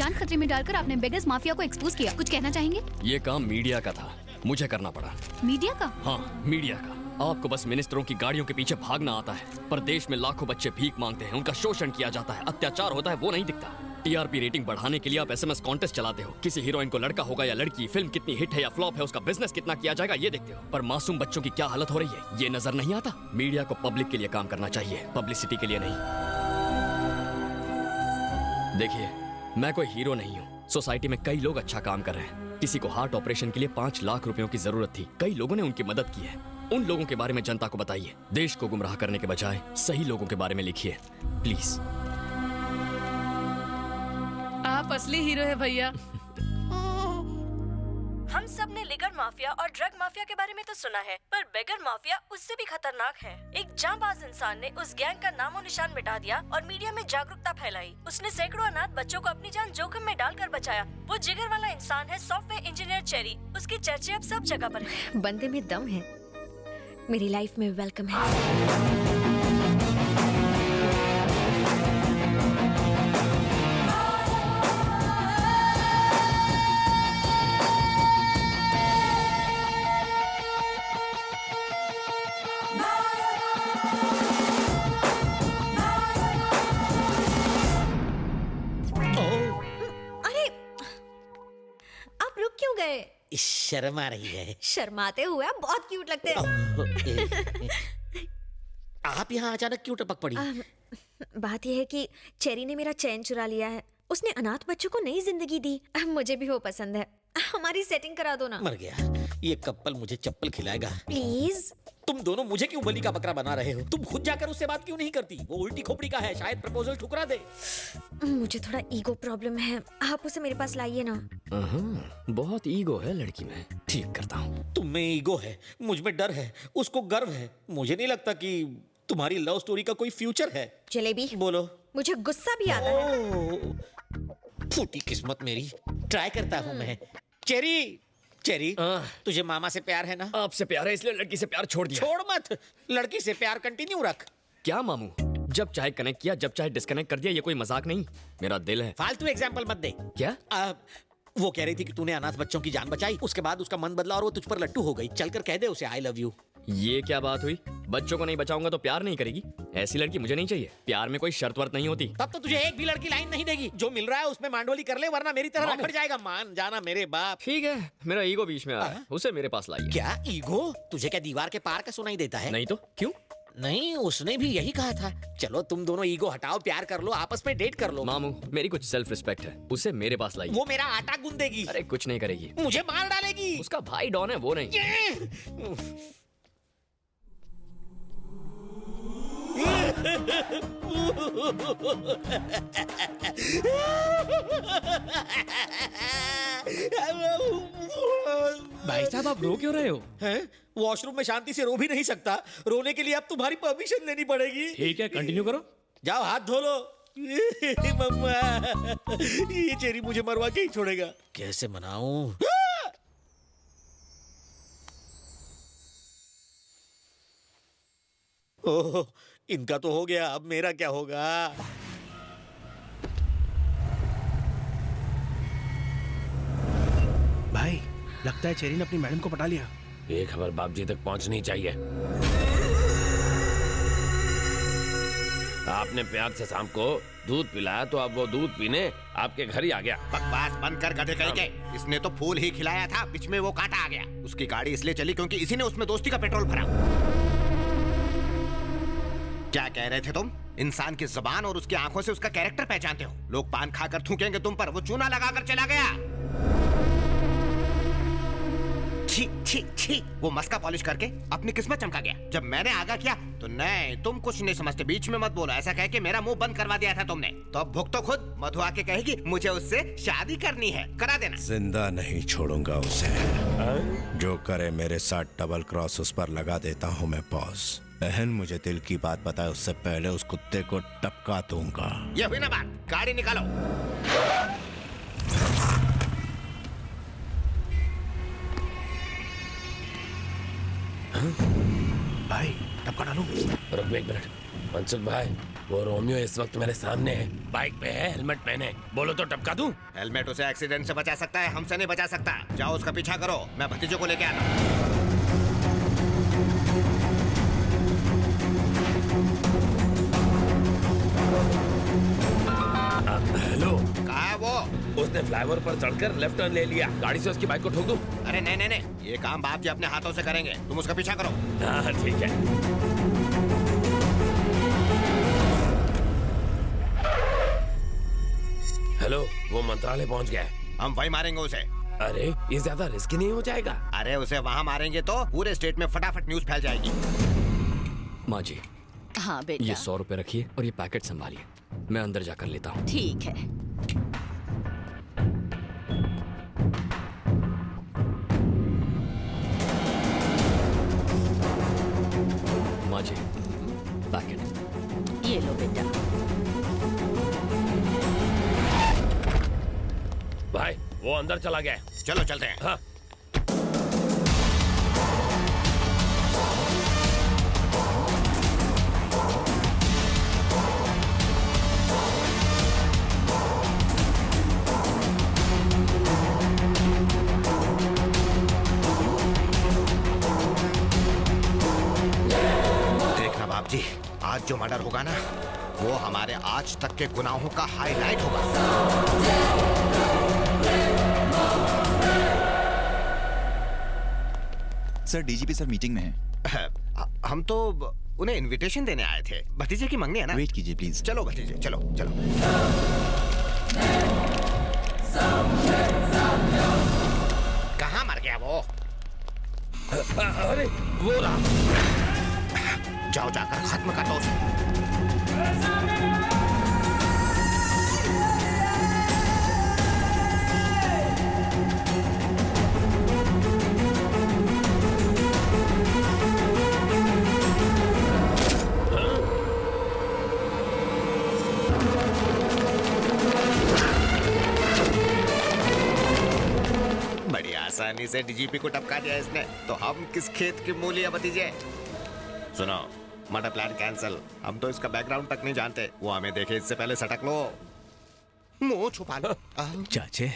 जान खतरे में डालकर आपने बेगर्स माफिया को एक्सपोज किया। कुछ कहना चाहेंगे? ये काम मीडिया का था, मुझे करना पड़ा। मीडिया का? हाँ, मीडिया का। आपको बस मिनिस्टरों की गाड़ियों के पीछे भागना आता है, पर देश में लाखों बच्चे भीख मांगते हैं, उनका शोषण किया जाता है, अत्याचार होता है, वो नहीं दिखता। टीआरपी रेटिंग बढ़ाने के लिए आप एसएमएस कॉन्टेस्ट चलाते हो। किसी हीरोइन को लड़का होगा या लड़की, फिल्म कितनी हिट है या फ्लॉप है, उसका बिजनेस कितना किया जाएगा ये देखते हो। पर मासूम बच्चों की क्या हालत हो रही है ये नजर नहीं आता। मीडिया को पब्लिक के लिए काम करना चाहिए, पब्लिसिटी के लिए नहीं। देखिए, मैं कोई हीरो नहीं हूँ। सोसाइटी में कई लोग अच्छा काम कर रहे हैं। किसी को हार्ट ऑपरेशन के लिए 5 लाख रुपयों की जरूरत थी, कई लोगों ने उनकी मदद की है। उन लोगों के बारे में जनता को बताइए। देश को गुमराह करने के बजाय सही लोगों के बारे में लिखिए, प्लीज। आप असली हीरो है भैया। हम सब ने लिकर माफिया और ड्रग माफिया के बारे में तो सुना है, पर बेगर माफिया उससे भी खतरनाक है। एक जांबाज इंसान ने उस गैंग का नामो निशान मिटा दिया और मीडिया में जागरूकता फैलाई। उसने सैकड़ों अनाथ बच्चों को अपनी जान जोखिम में डालकर बचाया। वो जिगर वाला इंसान है सॉफ्टवेयर इंजीनियर चेरी। उसकी चर्चे अब सब जगह पर है। बंदे में दम है, मेरी लाइफ में वेलकम है। शर्म आ रही है। शर्माते हुए आप बहुत क्यूट लगते हैं। आप यहाँ अचानक क्यों टपक पड़ी? बात यह है कि चेरी ने मेरा चैन चुरा लिया है। उसने अनाथ बच्चों को नई जिंदगी दी। मुझे भी वो पसंद है। हमारी सेटिंग करा दो ना। मर गया ये कपल, मुझे चप्पल खिलाएगा। प्लीज। तुम दोनों मुझे क्यों बलि का बकरा बना रहे हो? तुम खुद जाकर उससे बात क्यों नहीं करती? वो उल्टी खोपड़ी का है, शायद प्रपोजल ठुकरा दे। मुझे थोड़ा ईगो प्रॉब्लम है, आप उसे मेरे पास लाइए ना। बहुत ईगो है लड़की में, ठीक करता हूँ। तुम में ईगो है, मुझ में डर है, उसको गर्व है। मुझे नहीं लगता कि तुम्हारी लव स्टोरी का कोई फ्यूचर है। जलेबी बोलो। मुझे गुस्सा भी आता है। फूटी किस्मत मेरी, ट्राई करता हूँ मैं। चेरी, चेरी, तुझे मामा से प्यार है ना? आपसे प्यार है इसलिए लड़की से प्यार छोड़ दिया। छोड़ मत, लड़की से प्यार कंटिन्यू रख। क्या मामू, जब चाहे कनेक्ट किया, जब चाहे डिस्कनेक्ट कर दिया, ये कोई मजाक नहीं। मेरा दिल है। फालतू एग्जाम्पल मत दे। क्या? वो कह रही थी कि तूने अनाथ बच्चों की जान बचाई, उसके बाद उसका मन बदला और वो तुझ पर लट्टू हो गई। चलकर कह दे उसे आई लव यू। ये क्या बात हुई? बच्चों को नहीं बचाऊंगा तो प्यार नहीं करेगी? ऐसी लड़की मुझे नहीं चाहिए। प्यार में कोई शर्त वर्त नहीं होती। तब तो तुझे एक भी लड़की लाइन नहीं देगी। जो मिल रहा है उसमें मांडोली कर ले, वरना मेरी तरह रखड़ जाएगा। मान जाना मेरे बाप। ठीक है, मेरा ईगो बीच में आ रहा है, उसे मेरे पास लाइए। क्या ईगो? तुझे क्या दीवार के पार का सुनाई देता है? नहीं तो क्यों? नहीं, उसने भी यही कहा था। चलो तुम दोनों ईगो हटाओ, प्यार कर लो, आपस में डेट कर लो। मामू, मेरी कुछ सेल्फ रिस्पेक्ट है, उसे मेरे पास लाइए। वो मेरा आटा गूंदेगी। अरे कुछ नहीं करेगी, मुझे मार डालेगी। उसका भाई डॉन है, वो नहीं। भाई साहब, आप रो क्यों रहे हो? हैं? वॉशरूम में शांति से रो भी नहीं सकता। रोने के लिए अब तुम्हारी परमिशन लेनी पड़ेगी। ठीक है, कंटिन्यू करो। जाओ हाथ धो लो। मम्मा, ये चेरी मुझे मरवा के ही छोड़ेगा। कैसे मनाऊं? ओह, इनका तो हो गया, अब मेरा क्या होगा? भाई, लगता है चेरी ने अपनी मैडम को पटा लिया। ये खबर बाप जी तक पहुंचनी चाहिए। आपने प्यार से शाम को दूध पिलाया तो अब वो दूध पीने आपके घर ही आ गया। बकवास बंद कर गधे कहीं के। इसने तो फूल ही खिलाया था, बीच में वो कांटा आ गया। उसकी गाड़ी इसलिए चली क्योंकि इसी ने उसमें दोस्ती का पेट्रोल भरा। क्या कह रहे थे तुम? इंसान की जुबान और उसकी आंखों से उसका कैरेक्टर पहचानते हो। लोग पान खाकर थूकेंगे तुम पर, वो चूना लगाकर चला गया। छी छी छी, वो मस्का पॉलिश करके अपनी किस्मत चमका गया। जब मैंने आगा किया तो नहीं, तुम कुछ नहीं समझते, बीच में मत बोलो, ऐसा कह के मेरा मुंह बंद करवा दिया था तुमने। तो अब भुगतो खुद। मधु आके कहेगी मुझे उससे शादी करनी है, करा देना। जिंदा नहीं छोड़ूंगा उसे। जो करे मेरे साथ डबल क्रॉस, उस पर लगा देता हूँ मैं पॉज। बहन मुझे दिल की बात बताए उससे पहले उस कुत्ते को टपका दूंगा। ये हुई ना बात, गाड़ी निकालो। भाई, टपका डालो। रुक एक मिनट, मनसुख भाई, वो रोमियो इस वक्त मेरे सामने है, बाइक पे है, हेलमेट पहने। बोलो तो टपका दूं? हेलमेट उसे एक्सीडेंट से बचा सकता है, हमसे नहीं बचा सकता। जाओ उसका पीछा करो, मैं भतीजे को लेके आता हूँ। हेलो, कहाँ है वो? उसने फ्लाईओवर पर चढ़कर लेफ्ट टर्न ले लिया। गाड़ी से उसकी बाइक को ठोक दूं? अरे नहीं नहीं नहीं, ये काम बाप जी अपने हाथों से करेंगे, तुम उसका पीछा करो। हाँ ठीक है। हेलो, वो मंत्रालय पहुंच गया है। हम वही मारेंगे उसे। अरे ये ज्यादा रिस्की नहीं हो जाएगा? अरे उसे वहाँ मारेंगे तो पूरे स्टेट में फटाफट न्यूज फैल जाएगी। माँ जी, हाँ बेटा, ये 100 रुपए रखिए और ये पैकेट संभालिए, मैं अंदर जाकर लेता हूँ। ठीक है। माँ जी, पैकेट। ये लो बेटा। भाई वो अंदर चला गया है। चलो चलते हैं। हाँ। देखना बाप जी, आज जो मर्डर होगा ना, वो हमारे आज तक के गुनाहों का हाईलाइट होगा। सर डीजीपी सर मीटिंग में है। हम तो उन्हें इनविटेशन देने आए थे। भतीजे की मंगनी है ना। वेट कीजिए प्लीज। चलो भतीजे, चलो चलो। कहाँ मर गया वो? अरे वो रहा। जाओ जाकर खत्म कर दो उसे। बड़ी आसानी से डीजीपी को टपका दिया इसने, तो हम किस खेत की मूली है भतीजे? सुनो, मर्डर प्लान कैंसिल। हम तो इसका बैकग्राउंड तक नहीं जानते, वो हमें देखे इससे पहले सटक लो। मुंह छुपा लो। चाचे,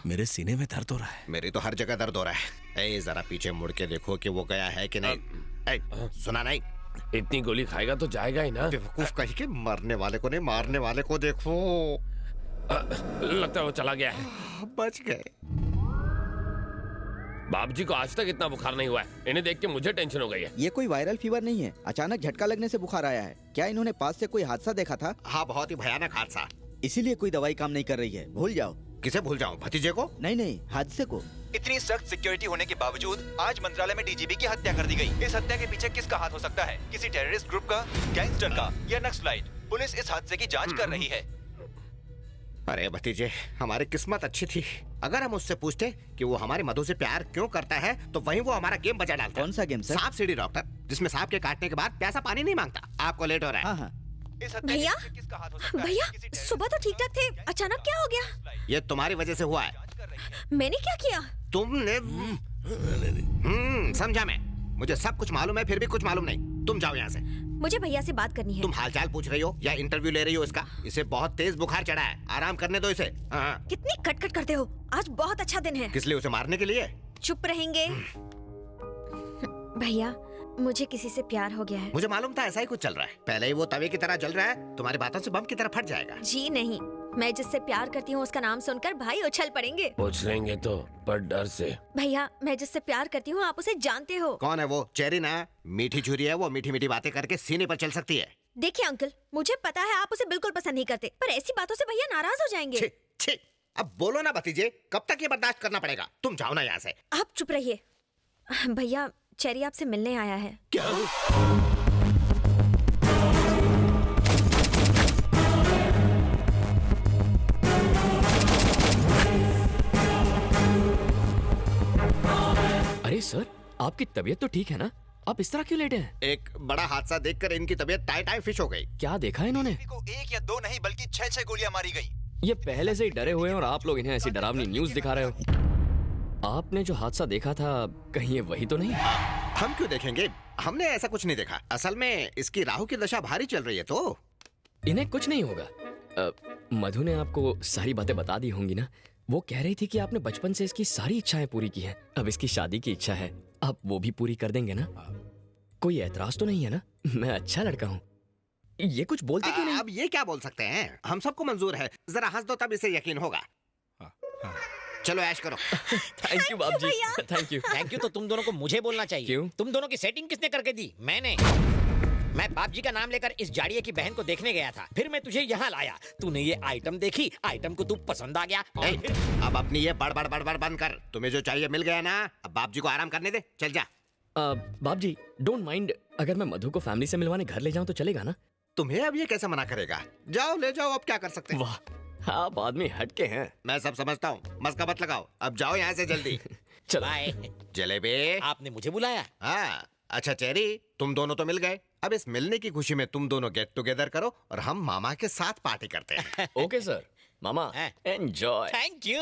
मेरे सीने में दर्द हो रहा है। मेरी तो हर जगह दर्द हो रहा है। ए, जरा पीछे मुड़ के देखो कि वो गया है कि नहीं। ए, सुना नहीं? इतनी गोली खाएगा तो जाएगा ही ना। बेवकूफ कहीं के, मरने वाले को नहीं, मारने वाले को देखो। लगता है वो चला गया है। बच गए। बाप जी को आज तक इतना बुखार नहीं हुआ है। इन्हें देख के मुझे टेंशन हो गई है। ये कोई वायरल फीवर नहीं है, अचानक झटका लगने से बुखार आया है। क्या इन्होंने पास से कोई हादसा देखा था? हाँ, बहुत ही भयानक हादसा। इसीलिए कोई दवाई काम नहीं कर रही है। भूल जाओ। किसे भूल जाऊं? भतीजे को? नहीं नहीं, हादसे को। इतनी सख्त सिक्योरिटी होने के बावजूद आज मंत्रालय में डीजीपी की हत्या कर दी गई। इस हत्या के पीछे किसका हाथ हो सकता है? किसी टेररिस्ट ग्रुप का, गैंगस्टर का या नक्सलाइट? पुलिस इस हादसे की जांच कर रही है। अरे भतीजे, हमारी किस्मत अच्छी थी। अगर हम उससे पूछते कि वो हमारे मधु से प्यार क्यों करता है, तो वहीं वो हमारा गेम बजा डालता। कौन सा गेम सर? सांप सीढ़ी डॉक्टर, जिसमें सांप के काटने के बाद प्यासा पानी नहीं मांगता। आपको लेट हो रहा है। हाँ हाँ। भैया, भैया सुबह तो ठीक ठाक थे, अचानक क्या हो गया? ये तुम्हारी वजह से हुआ है। मैंने क्या किया? तुमने समझा मैं। मुझे सब कुछ मालूम है, फिर भी कुछ मालूम नहीं। तुम जाओ यहाँ से। मुझे भैया से बात करनी है। तुम हालचाल पूछ रही हो या इंटरव्यू ले रही हो इसका? इसे बहुत तेज बुखार चढ़ा है, आराम करने दो इसे। हाँ। कितनी कटकट करते हो। आज बहुत अच्छा दिन है। किस लिए? उसे मारने के लिए? चुप रहेंगे? भैया, मुझे किसी से प्यार हो गया है। मुझे मालूम था ऐसा ही कुछ चल रहा है। पहले ही वो तवे की तरह जल रहा है, तुम्हारी बातों से बम की तरह फट जाएगा। जी नहीं, मैं जिससे प्यार करती हूँ उसका नाम सुनकर भाई उछल पड़ेंगे। पूछ लेंगे तो, पर डर से। भैया, मैं जिससे प्यार करती हूँ आप उसे जानते हो। कौन है वो? चेरी ना? मीठी छुरी है वो, मीठी मीठी बातें करके सीने पर चल सकती है। देखिए अंकल, मुझे पता है आप उसे बिल्कुल पसंद नहीं करते, पर ऐसी बातों से भैया नाराज हो जाएंगे। छी, छी, अब बोलो ना भतीजे, कब तक ये बर्दाश्त करना पड़ेगा? तुम जाओ ना यहाँ से। आप चुप रहिए। भैया, चेरी आपसे मिलने आया है। क्या? अरे सर, आपकी तबीयत तो ठीक है ना? आप इस तरह क्यों लेटे हैं? एक बड़ा हादसा देखकर इनकी तबीयत टाई टाई फिश हो गई। क्या देखा इन्होंने? को 1 या 2 नहीं बल्कि 6-6 गोलियां मारी गई। ये पहले से ही डरे हुए हैं और आप लोग इन्हें ऐसी डरावनी न्यूज़ दिखा रहे हो। आपने जो हादसा देखा था, कहीं ये वही तो नहीं? हम क्यों देखेंगे? हमने ऐसा कुछ नहीं देखा। असल में इसकी राहु की दशा भारी चल रही है। तो इन्हें कुछ नहीं होगा। मधु ने आपको सारी बातें बता दी होंगी ना। वो कह रही थी कि आपने बचपन से इसकी सारी इच्छाएं पूरी की हैं। अब इसकी शादी की इच्छा है, आप वो भी पूरी कर देंगे ना? कोई ऐतराज तो नहीं है ना? मैं अच्छा लड़का हूँ। ये कुछ बोलते क्यों नहीं? अब ये क्या बोल सकते हैं, हम सबको मंजूर है। जरा हंस दो तब इसे यकीन होगा। चलो ऐश करो। थैंक यू बाप जी, थैंक यू। थैंक यू तो तुम दोनों को मुझे बोलना चाहिए। क्यों? तुम दोनों की सेटिंग किसने करके दी? मैंने। मैं बाप जी का नाम लेकर इस जाड़िये की बहन को देखने गया था, फिर मैं तुझे यहाँ लाया। तूने ये आइटम देखी, आइटम को तू पसंद आ गया और फिर... अब अपनी ये बड़ बंद कर। तुम्हें जो चाहिए मिल गया ना, अब बाप जी को आराम करने दे। चल जा। बाप जी डोंट माइंड, अगर मैं मधु को फैमिली से मिलवाने घर ले जाऊं तो चलेगा ना? तुम्हें अब ये कैसे मना करेगा? जाओ ले जाओ, अब क्या कर सकते हैं। वाह आप आदमी हटके हैं। मैं सब समझता हूँ, मस्का मत लगाओ। अब जाओ यहाँ से जल्दी। चलो। बाय। जलेबी, आपने मुझे बुलाया? हाँ। अच्छा चेरी, तुम दोनों तो मिल गए। अब इस मिलने की खुशी में तुम दोनों गेट टुगेदर करो और हम मामा के साथ पार्टी करते हैं। Okay sir. मामा एंजॉय। Thank you.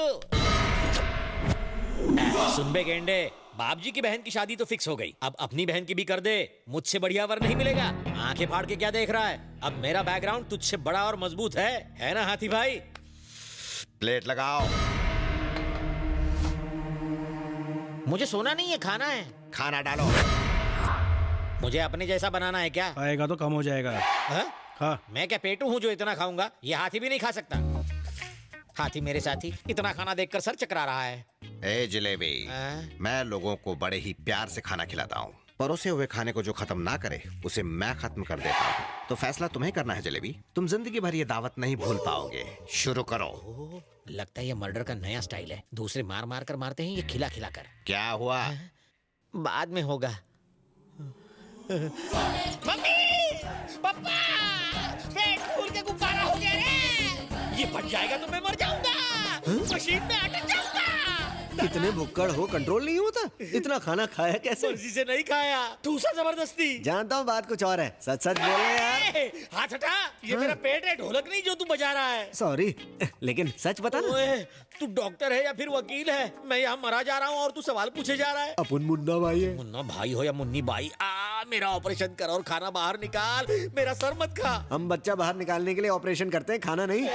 सुन बे गेंडे, बाप जी की बहन की शादी तो फिक्स हो गई, अब अपनी बहन की भी कर दे। मुझसे बढ़िया वर नहीं मिलेगा। आंखें फाड़ के क्या देख रहा है? अब मेरा बैकग्राउंड तुझसे बड़ा और मजबूत है ना हाथी भाई? प्लेट लगाओ। मुझे सोना नहीं है, खाना है। खाना डालो। मुझे अपने जैसा बनाना है क्या? आएगा तो कम हो जाएगा। हाँ? मैं क्या पेटू हूँ जो इतना खाऊंगा? ये हाथी भी नहीं खा सकता। हाथी मेरे साथी इतना खाना देखकर सर चकरा रहा है। ए जलेबी, मैं लोगों को बड़े ही प्यार से खाना खिलाता हूँ। परोसे हुए खाने को जो खत्म ना करे उसे मैं खत्म कर देता हूँ। तो फैसला तुम्हें करना है जलेबी। तुम जिंदगी भर ये दावत नहीं भूल पाओगे। शुरू करो। लगता है ये मर्डर का नया स्टाइल है। दूसरे मार मार कर मारते हैं, ये खिला खिला कर। क्या हुआ? बाद में होगा। मम्मी, पापा, पेट फूल के गुब्बारा हो गया रे। ये फट जाएगा तो मैं मर जाऊंगा। मशीन में अटक जाऊंगा। इतने भुक्कड़ हो, कंट्रोल नहीं होता? इतना खाना खाया कैसे? मर्जी से नहीं खाया, दूसरा जबरदस्ती। जानता हूँ बात कुछ और है, सच सच बोले यार। हाथ हटा, ये मेरा पेट है, ढोलक नहीं जो तू बजा रहा है। सॉरी, लेकिन सच बता ना। ओए, तू डॉक्टर है या फिर वकील है? मैं यहाँ मरा जा रहा हूँ और तू सवाल पूछे जा रहा है। अपन मुन्ना भाई है। मुन्ना भाई हो या मुन्नी बाई, मेरा ऑपरेशन कर और खाना बाहर निकाल। मेरा सर मत खा। हम बच्चा बाहर निकालने के लिए ऑपरेशन करते हैं, खाना नहीं।